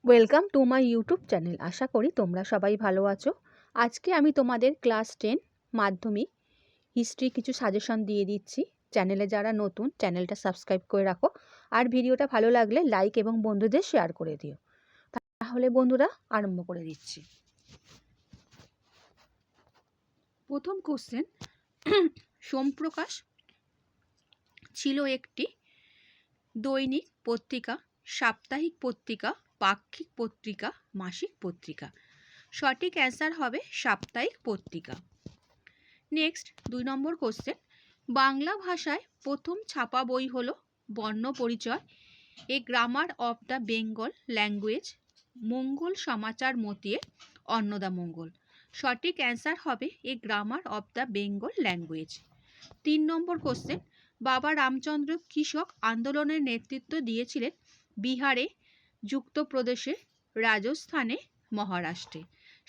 Welcome to my YouTube channel. আশা করি তোমরা সবাই ভালো আছো। আজকে আমি তোমাদের ক্লাস 10 মাধ্যমিক হিস্ট্রি কিছু সাজেশন দিয়ে দিচ্ছি। চ্যানেলে যারা নতুন, চ্যানেলটা সাবস্ক্রাইব করে রাখো, আর ভিডিওটা ভালো লাগলে লাইক এবং বন্ধুদের শেয়ার করে দিও। তাহলে বন্ধুরা আরম্ভ করে দিচ্ছি। প্রথম কোশ্চেন, সোমপ্রকাশ ছিল একটি দৈনিক পত্রিকা, সাপ্তাহিক পত্রিকা, পাক্ষিক পত্রিকা, মাসিক পত্রিকা। সঠিক অ্যান্সার হবে সাপ্তাহিক পত্রিকা। নেক্সট 2 নম্বর কোশ্চেন, বাংলা ভাষায় প্রথম ছাপা বই হলো Barna Parichay, a grammar of the Bengal language, Mangal Samachar Matiye, Annadamangal. সঠিক অ্যান্সার হবে a grammar of the Bengal language. 3 number question, Baba Ramchandra কৃষক আন্দোলনের নেতৃত্ব দিয়েছিলেন বিহারে, যুক্তপ্রদেশে, রাজস্থানে, মহারাষ্ট্রে।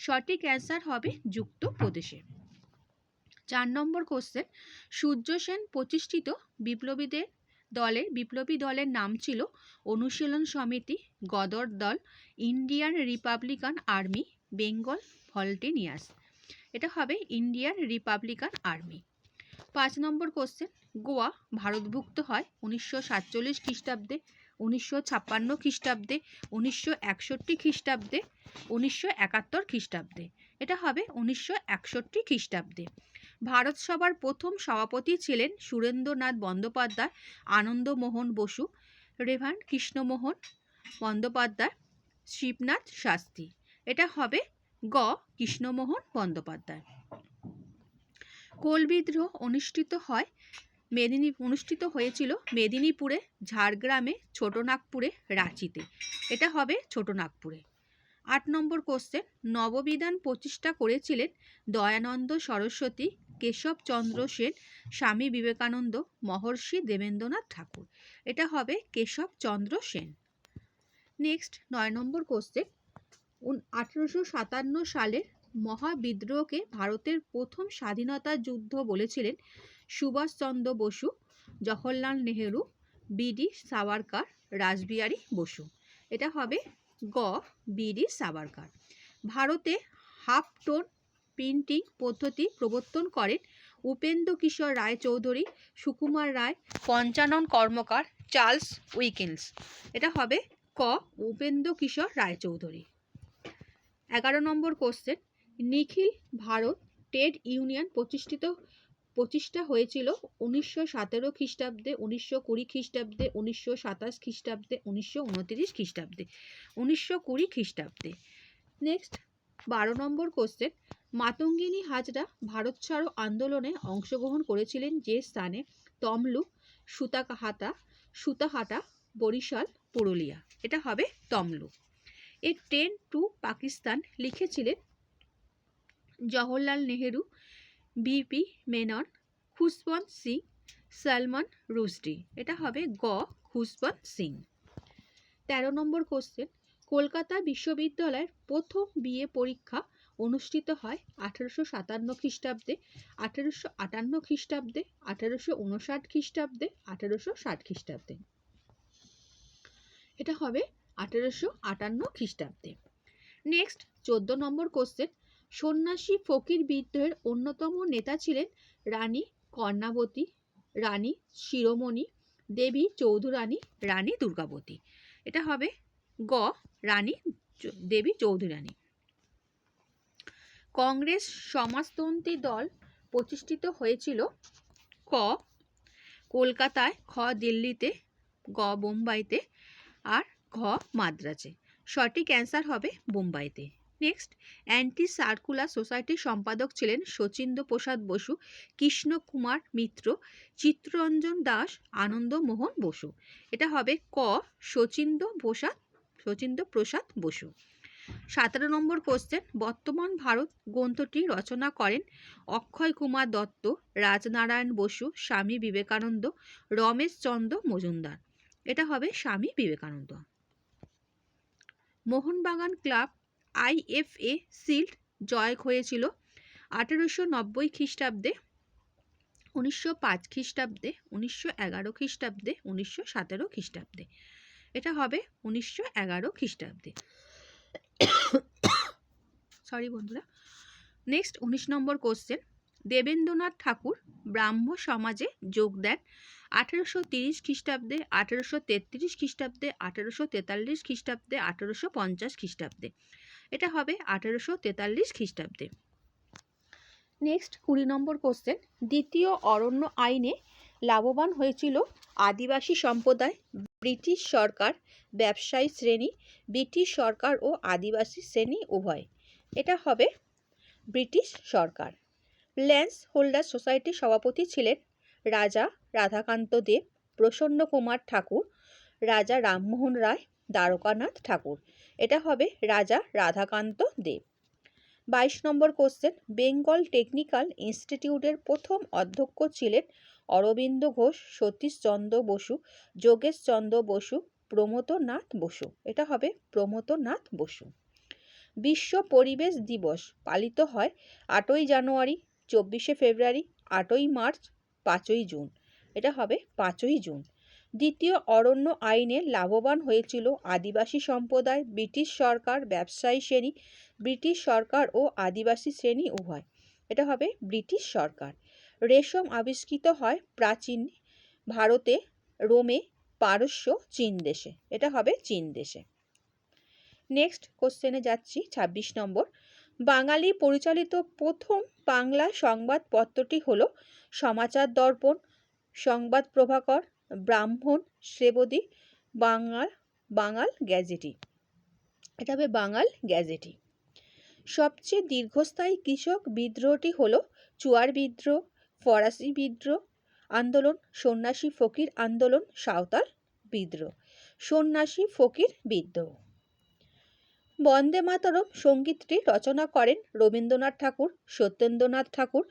সঠিক অ্যান্সার হবে যুক্তপ্রদেশে। 4 নম্বর কোশ্চেন, সূর্য সেন প্রতিষ্ঠিত বিপ্লবী দলের নাম ছিল অনুশীলন সমিতি, গদর দল, ইন্ডিয়ান রিপাবলিকান আর্মি, বেঙ্গল ভলন্টিয়ার্স। এটা হবে ইন্ডিয়ান রিপাবলিকান আর্মি। 5 নম্বর কোশ্চেন, গোয়া ভারতভুক্ত হয় 1947 খ্রিস্টাব্দে, 1956 খ্রিস্টাব্দে, 1961 খ্রিস্টাব্দে, 1971 খ্রিস্টাব্দে। এটা হবে 1961 খ্রিস্টাব্দে। ভারত সভার প্রথম সভাপতি ছিলেন সুরেন্দ্রনাথ বন্দ্যোপাধ্যায়, আনন্দমোহন বসু, রেভারেন্ড কৃষ্ণমোহন বন্দ্যোপাধ্যায়, শিবনাথ শাস্ত্রী। এটা হবে গ কৃষ্ণমোহন বন্দ্যোপাধ্যায়। কোল বিদ্রোহ অনুষ্ঠিত হয়েছিল মেদিনীপুরে, ঝাড়গ্রামে, ছোটনাগপুরে, রাঁচিতে। এটা হবে ছোটনাগপুরে। 8 নম্বর কোশ্চেন, নববিধান প্রতিষ্ঠা করেছিলেন দয়ানন্দ সরস্বতী, কেশবচন্দ্র সেন, স্বামী বিবেকানন্দ, মহর্ষি দেবেন্দ্রনাথ ঠাকুর। এটা হবে কেশবচন্দ্র সেন। নেক্সট 9 নম্বর কোশ্চেন, 1857 সালের মহাবিদ্রোহকে ভারতের প্রথম স্বাধীনতা যুদ্ধ বলেছিলেন সুভাষচন্দ্র বসু, জওহরলাল নেহেরু, বি.ডি. সাভারকার, রাসবিহারী বসু। এটা হবে গ বি.ডি. সাভারকার। ভারতে হাফ টোন প্রিন্টিং পদ্ধতি প্রবর্তন করেন উপেন্দ্র কিশোর রায় চৌধুরী, সুকুমার রায়, পঞ্চানন কর্মকার, চার্লস উইকিন্স। এটা হবে ক উপেন্দ্র কিশোর রায়চৌধুরী। 11 নম্বর কোশ্চেন, নিখিল ভারত ট্রেড ইউনিয়ন প্রতিষ্ঠা হয়েছিল 1917 খ্রিস্টাব্দে, 1920 খ্রিস্টাব্দে, 1927 খ্রিস্টাব্দে, 1929 খ্রিস্টাব্দে। 1920 খ্রিস্টাব্দে। নেক্সট 12 নম্বর কোশ্চেন, মাতঙ্গিনী হাজরা ভারত ছাড়ো আন্দোলনে অংশগ্রহণ করেছিলেন যে স্থানে? তমলুক, সুতাহাটা, বরিশাল, পুরুলিয়া। এটা হবে তমলুক। এ ট্রেন টু পাকিস্তান লিখেছিলেন জওহরলাল নেহেরু, বিপি মেনন, খুশবন্ত সিং, সলমন রুশদি। এটা হবে গ খুশবন্ত সিং। 13 নম্বর কোশ্চেন, কলকাতা বিশ্ববিদ্যালয়ের প্রথম বিএ পরীক্ষা অনুষ্ঠিত হয় 1857 খ্রিস্টাব্দে, 1858 খ্রিস্টাব্দে, 1859 খ্রিস্টাব্দে, 1860 খ্রিস্টাব্দে। এটা হবে 1858 খ্রিস্টাব্দে। নেক্সট 14 নম্বর কোশ্চেন, সন্ন্যাসী ফকির বিদ্রোহের অন্যতম নেতা ছিলেন রানী কর্ণাবতী, রানী শিরোমণি, দেবী চৌধুরানী, রানী দুর্গাবতী। এটা হবে গ রানী দেবী চৌধুরানী। কংগ্রেস সমাজতন্ত্রী দল প্রতিষ্ঠিত হয়েছিল ক কলকাতায়, খ দিল্লিতে, গ বোম্বাইতে, আর ঘ মাদ্রাজে। সঠিক অ্যান্সার হবে বোম্বাইতে। নেক্সট, অ্যান্টি সার্কুলার সোসাইটির সম্পাদক ছিলেন শচীন্দ্র প্রসাদ বসু, কৃষ্ণ কুমার মিত্র, চিত্তরঞ্জন দাস, আনন্দমোহন বসু। এটা হবে ক শচীন্দ্র প্রসাদ বসু। 17 নম্বর কোশ্চেন, বর্তমান ভারত গ্রন্থটি রচনা করেন অক্ষয় কুমার দত্ত, রাজনারায়ণ বসু, স্বামী বিবেকানন্দ, রমেশ চন্দ্র মজুমদার। এটা হবে Swami Vivekananda. Mohun Bagan club IFA shield জয় হয়েছিল 1890 খ্রিস্টাব্দে, 1905 খ্রিস্টাব্দে, 1911 খ্রিস্টাব্দে, 1917 খ্রিস্টাব্দে। এটা হবে 1911 খ্রিস্টাব্দে। সরি বন্ধুরা। নেক্সট 19 নম্বর কোশ্চেন, দেবেন্দ্রনাথ ঠাকুর ব্রাহ্ম সমাজে যোগ দেন 1830 খ্রিস্টাব্দে, 1833 খ্রিস্টাব্দে, 1843 খ্রিস্টাব্দে, 1850 খ্রিস্টাব্দে। এটা হবে 1843 খ্রিস্টাব্দে। নেক্সট 20 নম্বর কোশ্চেন, দ্বিতীয় অরণ্য আইনে লাভবান হয়েছিল আদিবাসী সম্প্রদায়, ব্রিটিশ সরকার, ব্যবসায়ী শ্রেণী, ব্রিটিশ সরকার ও আদিবাসী শ্রেণী উভয়। এটা হবে ব্রিটিশ সরকার। ল্যান্স হোল্ডার সোসাইটির সভাপতি ছিলেন রাজা রাধাকান্ত দেব, প্রসন্ন কুমার ঠাকুর, রাজা রামমোহন রায়, দ্বারকানাথ ঠাকুর। এটা হবে রাজা রাধাকান্ত দেব। 22 নম্বর কোশ্চেন, বেঙ্গল টেকনিক্যাল ইনস্টিটিউটের প্রথম অধ্যক্ষ ছিলেন অরবিন্দ ঘোষ, সতীশচন্দ্র বসু, যোগেশচন্দ্র বসু, প্রমথনাথ বসু। এটা হবে প্রমথনাথ বসু। বিশ্ব পরিবেশ দিবস পালিত হয় 8ই জানুয়ারি, 24শে ফেব্রুয়ারি, 8ই মার্চ, 5ই জুন। এটা হবে 5ই জুন। দ্বিতীয় অরণ্য আইনে লাভবান হয়েছিল আদিবাসী সম্প্রদায়, ব্রিটিশ সরকার, ব্যবসায়ী শ্রেণী, ব্রিটিশ সরকার ও আদিবাসী শ্রেণী উভয়। এটা হবে ব্রিটিশ সরকার। রেশম আবিষ্কৃত হয় প্রাচীন ভারতে, রোমে, পারস্য, চীন দেশে। এটা হবে চীন দেশে। নেক্সট কোশ্চেনে যাচ্ছি 26 নম্বর, বাঙালি পরিচালিত প্রথম বাংলা সংবাদপত্রটি হলো সমাচার দর্পণ, সংবাদ প্রভাকর, ব্রাহ্মণ, শ্রেবতী, বাঙাল গ্যাজেটি। এটা হবে বাঙাল গ্যাজেটি। সবচেয়ে দীর্ঘস্থায়ী কৃষক বিদ্রোহটি হলো চুয়ার বিদ্রোহ, ফরাসি বিদ্রোহ আন্দোলন, সন্ন্যাসী ফকির আন্দোলন, সাঁওতাল বিদ্রোহ। সন্ন্যাসী ফকির বিদ্রোহ। বন্দে মাতরম সঙ্গীতটি রচনা করেন রবীন্দ্রনাথ ঠাকুর, সত্যেন্দ্রনাথ ঠাকুর,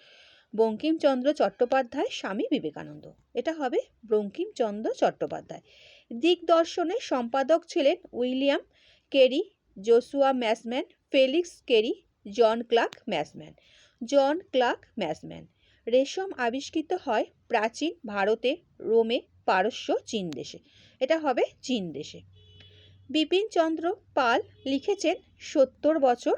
বঙ্কিমচন্দ্র চট্টোপাধ্যায়, স্বামী বিবেকানন্দ। এটা হবে বঙ্কিমচন্দ্র চট্টোপাধ্যায়। দিগদর্শনের সম্পাদক ছিলেন William Carey, Joshua Marshman, Felix Carey, John Clark Marshman. John Clark Marshman. রেশম আবিষ্কৃত হয় প্রাচীন ভারতে, রোমে, পারস্য, চীন দেশে। এটা হবে চীন দেশে। বিপিনচন্দ্র পাল লিখেছেন 70 বছর,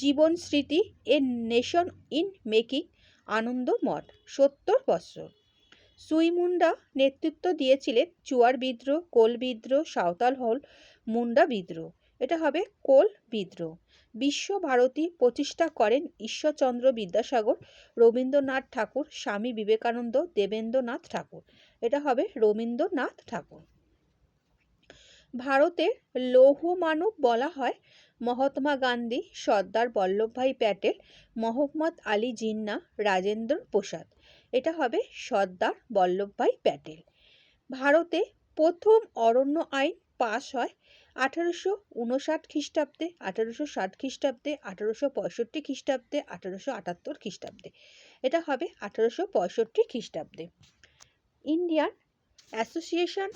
জীবন স্মৃতি, এ নেশন ইন মেকিং, আনন্দ মঠ। 70 বছর। সুই মুন্ডা নেতৃত্ব দিয়েছিলেন চুয়ার বিদ্রোহ, কোল বিদ্রোহ, সাঁওতাল হল, মুন্ডা বিদ্রোহ। এটা হবে কোল বিদ্রোহ। বিশ্বভারতী প্রতিষ্ঠা করেন ঈশ্বরচন্দ্র বিদ্যাসাগর, রবীন্দ্রনাথ ঠাকুর, স্বামী বিবেকানন্দ, দেবেন্দ্রনাথ ঠাকুর। এটা হবে রবীন্দ্রনাথ ঠাকুর। ভারতের লৌহ মানব বলা হয় মহাত্মা গান্ধী, সর্দার বল্লভভাই প্যাটেল, মোহাম্মদ আলী জিন্না, রাজেন্দ্র প্রসাদ। এটা হবে সর্দার বল্লভভাই প্যাটেল। ভারতে প্রথম অরণ্য আইন পাস হয় 1859 খ্রিস্টাব্দে, 1860 খ্রিস্টাব্দে, 1865 খ্রিস্টাব্দে, 1878 খ্রিস্টাব্দে। এটা হবে 1865 খ্রিস্টাব্দে। Indian association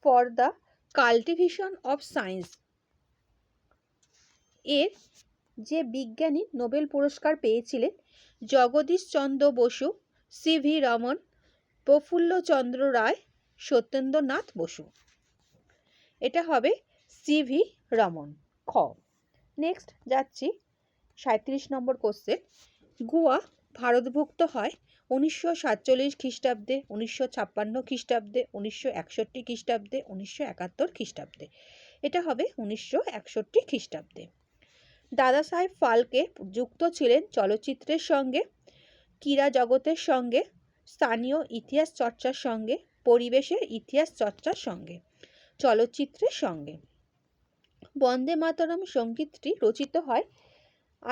for the cultivation of science এর যে বিজ্ঞানী নোবেল পুরস্কার পেয়েছিলেন জগদীশচন্দ্র বসু, সিভি রমন, প্রফুল্লচন্দ্র রায়, সত্যেন্দ্রনাথ বসু। এটা হবে সিভি রমন। খ। নেক্সট যাচ্ছি 37 নম্বর কোশ্চেন, গোয়া ভারতভুক্ত হয় 1947 খ্রিস্টাব্দে, 1956 খ্রিস্টাব্দে, 1961 খ্রিস্টাব্দে, 1971 খ্রিস্টাব্দে। এটা হবে 1961 খ্রিস্টাব্দে। দাদা সাহেব ফালকে যুক্ত ছিলেন চলচ্চিত্রের সঙ্গে, ক্রীড়া জগতের সঙ্গে, স্থানীয় ইতিহাস চর্চার সঙ্গে, পরিবেশের ইতিহাস চর্চার সঙ্গে, চলচ্চিত্রের সঙ্গে। বন্দে মাতরম সঙ্গীতটি রচিত হয়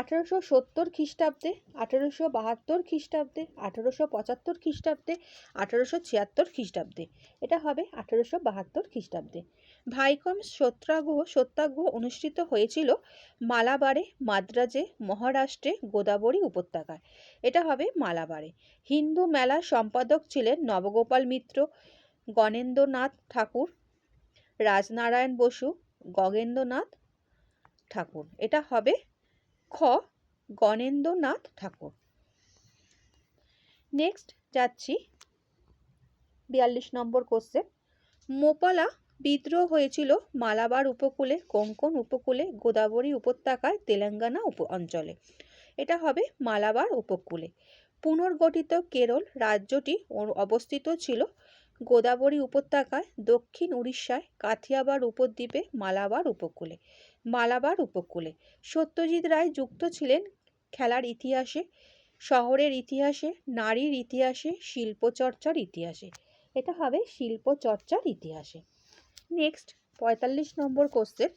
1870 খ্রিস্টাব্দে, 1872 খ্রিস্টাব্দে, 1875 খ্রিস্টাব্দে, 1876 খ্রিস্টাব্দে। এটা হবে 1872 খ্রিস্টাব্দে। ভাইকম সত্যাগ্রহ অনুষ্ঠিত হয়েছিল মালাবারে, মাদ্রাজে, মহারাষ্ট্রে, গোদাবরী উপত্যকায়। এটা হবে মালাবারে। হিন্দু মেলার সম্পাদক ছিলেন নবগোপাল মিত্র, গণেন্দ্রনাথ ঠাকুর, রাজনারায়ণ বসু, গগেন্দ্রনাথ ঠাকুর। এটা হবে খ, গণেন্দ্রনাথ ঠাকুর। নেক্সট যাচ্ছি 42 নম্বর কোশ্চেন, মোপালা বিদ্রোহ হয়েছিল মালাবার উপকূলে, কোঙ্কণ উপকূলে, গোদাবরী উপত্যকায়, তেলেঙ্গানা অঞ্চলে। এটা হবে মালাবার উপকূলে। পুনর্গঠিত কেরল রাজ্যটি অবস্থিত ছিল গোদাবরী উপত্যকায়, দক্ষিণ উড়িষ্যায়, কাথিয়াবার উপদ্বীপে, মালাবার উপকূলে। মালাবার উপকূলে সত্যজিৎ রায় যুক্ত ছিলেন খেলার ইতিহাসে, শহরের ইতিহাসে, নারীর ইতিহাসে, শিল্পচর্চার ইতিহাসে। এটা হবে শিল্পচর্চার ইতিহাসে। নেক্সট 45 নম্বর কোশ্চেন।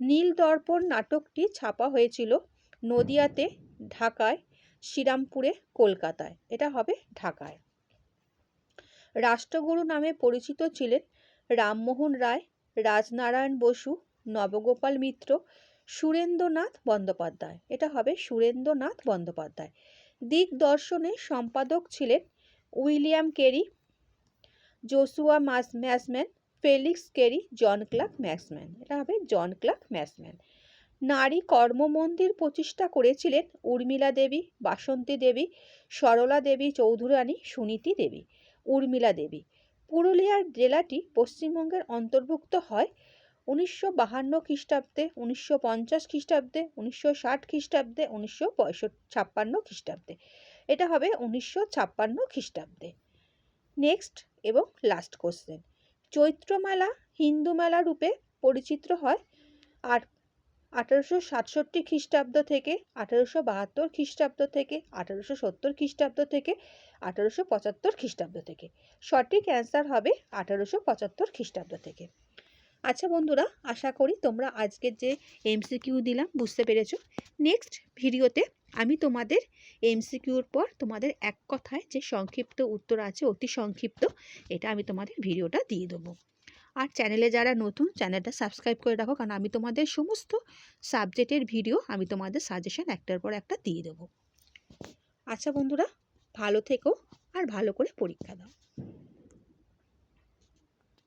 নীল দর্পণ নাটকটি ছাপা হয়েছিল নদিয়াতে, ঢাকায়, শ্রীরামপুরে, কলকাতায়। এটা হবে ঢাকায়। রাষ্ট্রগুরু নামে পরিচিত ছিলেন রামমোহন রায়, রাজনারায়ণ বসু, নবগোপাল মিত্র, সুরেন্দ্রনাথ বন্দ্যোপাধ্যায়। এটা হবে সুরেন্দ্রনাথ বন্দ্যোপাধ্যায়। দিগদর্শনের সম্পাদক ছিলেন William Carey, Joshua Marshman, Felix Carey, John Clark Marshman. এটা হবে জন ক্লার্ক ম্যাসম্যান। নারী কর্মমন্দির প্রতিষ্ঠা করেছিলেন উর্মিলা দেবী, বাসন্তী দেবী, সরলা দেবী চৌধুরানী, সুনীতি দেবী। উর্মিলা দেবী। পুরুলিয়ার জেলাটি পশ্চিমবঙ্গের অন্তর্ভুক্ত হয় 1952 খ্রিস্টাব্দে, 1950 খ্রিস্টাব্দে, 1960 খ্রিস্টাব্দে, 1956 খ্রিস্টাব্দে। এটা হবে 1956 খ্রিস্টাব্দে। নেক্সট এবং লাস্ট কোশ্চেন। চৈত্র মেলা হিন্দু মেলা রূপে পরিচিত হয় আর 1867 খ্রিস্টাব্দ থেকে, 1872 খ্রিস্টাব্দ থেকে, 1870 খ্রিস্টাব্দ থেকে, 1875 খ্রিস্টাব্দ থেকে। সঠিক অ্যান্সার হবে 1875 খ্রিস্টাব্দ থেকে। আচ্ছা বন্ধুরা, আশা করি তোমরা আজকের যে এমসিকিউ দিলাম বুঝতে পেরেছো। নেক্সট ভিডিওতে আমি তোমাদের এমসিকিউর পর তোমাদের এক কথায় যে সংক্ষিপ্ত উত্তর আছে, অতি সংক্ষিপ্ত, এটা আমি তোমাদের ভিডিওটা দিয়ে দেবো। আর চ্যানেলে যারা নতুন, চ্যানেলটা সাবস্ক্রাইব করে রাখো, কারণ আমি তোমাদের সমস্ত সাবজেক্টের ভিডিও আমি তোমাদের সাজেশন একটার পর একটা দিয়ে দেবো। আচ্ছা বন্ধুরা, ভালো থেকো আর ভালো করে পরীক্ষা দাও।